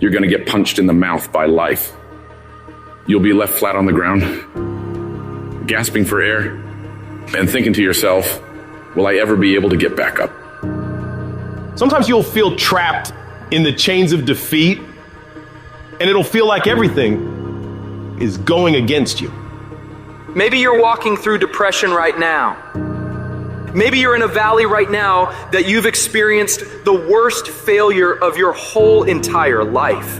you're going to get punched in the mouth by life. You'll be left flat on the ground, gasping for air, and thinking to yourself, will I ever be able to get back up? Sometimes you'll feel trapped in the chains of defeat, and it'll feel like everything is going against you. Maybe you're walking through depression right now. Maybe you're in a valley right now that you've experienced the worst failure of your whole entire life.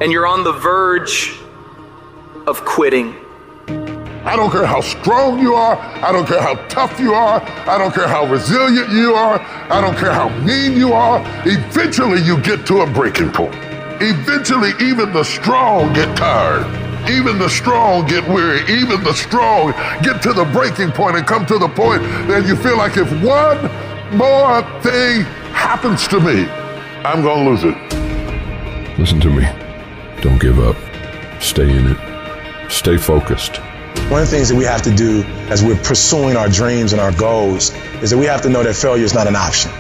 And you're on the verge of quitting. I don't care how strong you are. I don't care how tough you are. I don't care how resilient you are. I don't care how mean you are. Eventually you get to a breaking point. Eventually even the strong get tired. Even the strong get weary. Even the strong get to the breaking point and come to the point that you feel like if one more thing happens to me, I'm gonna lose it. Listen to me. Don't give up. Stay in it. Stay focused. One of the things that we have to do as we're pursuing our dreams and our goals is that we have to know that failure is not an option.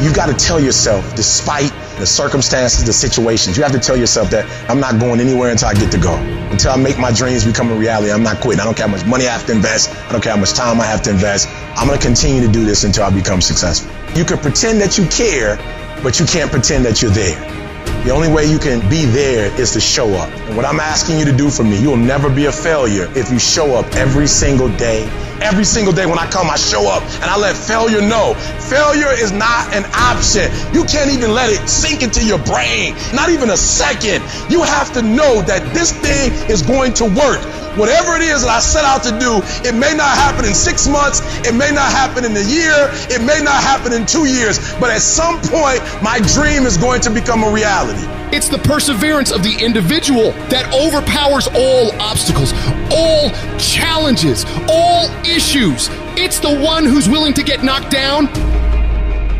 You've got to tell yourself, despite the circumstances, the situations, you have to tell yourself that I'm not going anywhere until I get to go. Until I make my dreams become a reality, I'm not quitting. I don't care how much money I have to invest. I don't care how much time I have to invest. I'm going to continue to do this until I become successful. You can pretend that you care, but you can't pretend that you're there. The only way you can be there is to show up. And what I'm asking you to do for me, you'll never be a failure if you show up every single day. Every single day when I come, I show up and I let failure know. Failure is not an option. You can't even let it sink into your brain, not even a second. You have to know that this thing is going to work. Whatever it is that I set out to do, it may not happen in 6 months, it may not happen in a year, it may not happen in 2 years, but at some point, my dream is going to become a reality. It's the perseverance of the individual that overpowers all obstacles, all challenges, all issues. It's the one who's willing to get knocked down,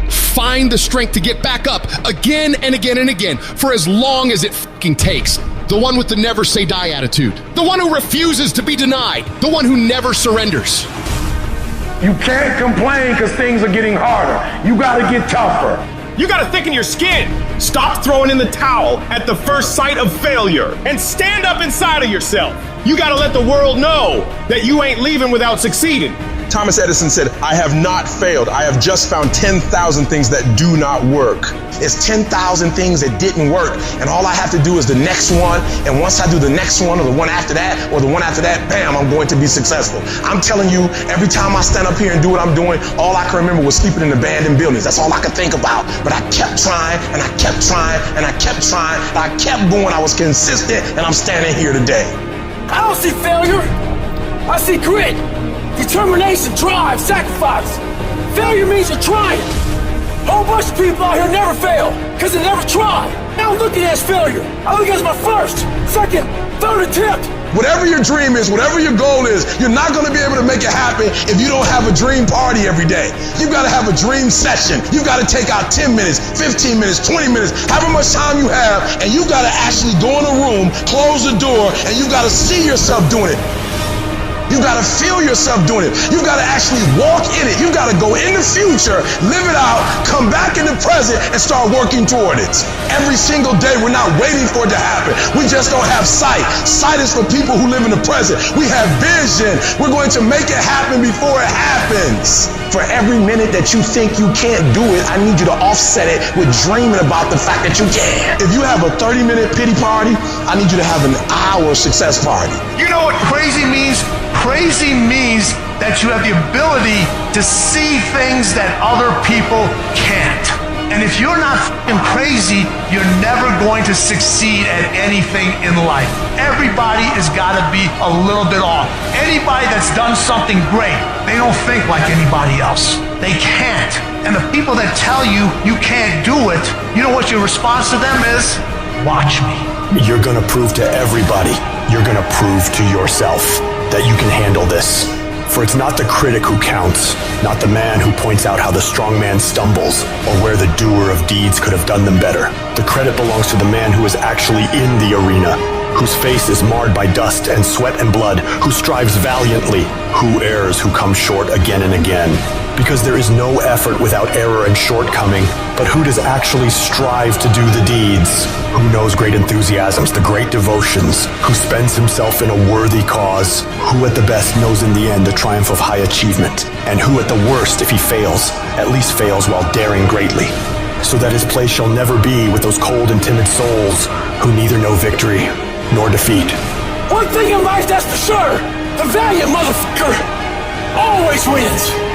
find the strength to get back up again and again and again for as long as it fucking takes. The one with the never say die attitude. The one who refuses to be denied. The one who never surrenders. You can't complain because things are getting harder. You gotta get tougher. You gotta thicken your skin. Stop throwing in the towel at the first sight of failure and stand up inside of yourself. You gotta let the world know that you ain't leaving without succeeding. Thomas Edison said, I have not failed. I have just found 10,000 things that do not work. It's 10,000 things that didn't work. And all I have to do is the next one. And once I do the next one or the one after that or the one after that, bam, I'm going to be successful. I'm telling you, every time I stand up here and do what I'm doing, all I can remember was sleeping in abandoned buildings. That's all I could think about. But I kept trying and I kept trying and I kept trying. And I kept going. I was consistent and I'm standing here today. I don't see failure. I see grit. Determination, drive, sacrifice. Failure means you're trying. A whole bunch of people out here never fail because they never try. I don't look at it as failure. I look at it as my first, second, third attempt. Whatever your dream is, whatever your goal is, you're not going to be able to make it happen if you don't have a dream party every day. You've got to have a dream session. You've got to take out 10 minutes, 15 minutes, 20 minutes, however much time you have, and you've got to actually go in a room, close the door, and you've got to see yourself doing it. You gotta feel yourself doing it. You gotta actually walk in it. You gotta go in the future, live it out, come back in the present, and start working toward it. Every single day, we're not waiting for it to happen. We just don't have sight. Sight is for people who live in the present. We have vision. We're going to make it happen before it happens. For every minute that you think you can't do it, I need you to offset it with dreaming about the fact that you can. If you have a 30-minute pity party, I need you to have an hour success party. You know what crazy means? Crazy means that you have the ability to see things that other people can't. And if you're not f***ing crazy, you're never going to succeed at anything in life. Everybody has got to be a little bit off. Anybody that's done something great, they don't think like anybody else. They can't. And the people that tell you you can't do it, you know what your response to them is? Watch me. You're going to prove to everybody, you're going to prove to yourself that you can handle this. For it's not the critic who counts, not the man who points out how the strong man stumbles, or where the doer of deeds could have done them better. The credit belongs to the man who is actually in the arena, whose face is marred by dust and sweat and blood, who strives valiantly, who errs, who comes short again and again. Because there is no effort without error and shortcoming, but who does actually strive to do the deeds? Who knows great enthusiasms, the great devotions? Who spends himself in a worthy cause? Who at the best knows in the end the triumph of high achievement? And who at the worst, if he fails, at least fails while daring greatly? So that his place shall never be with those cold and timid souls who neither know victory nor defeat. One thing in life that's for sure, the valiant motherfucker always wins.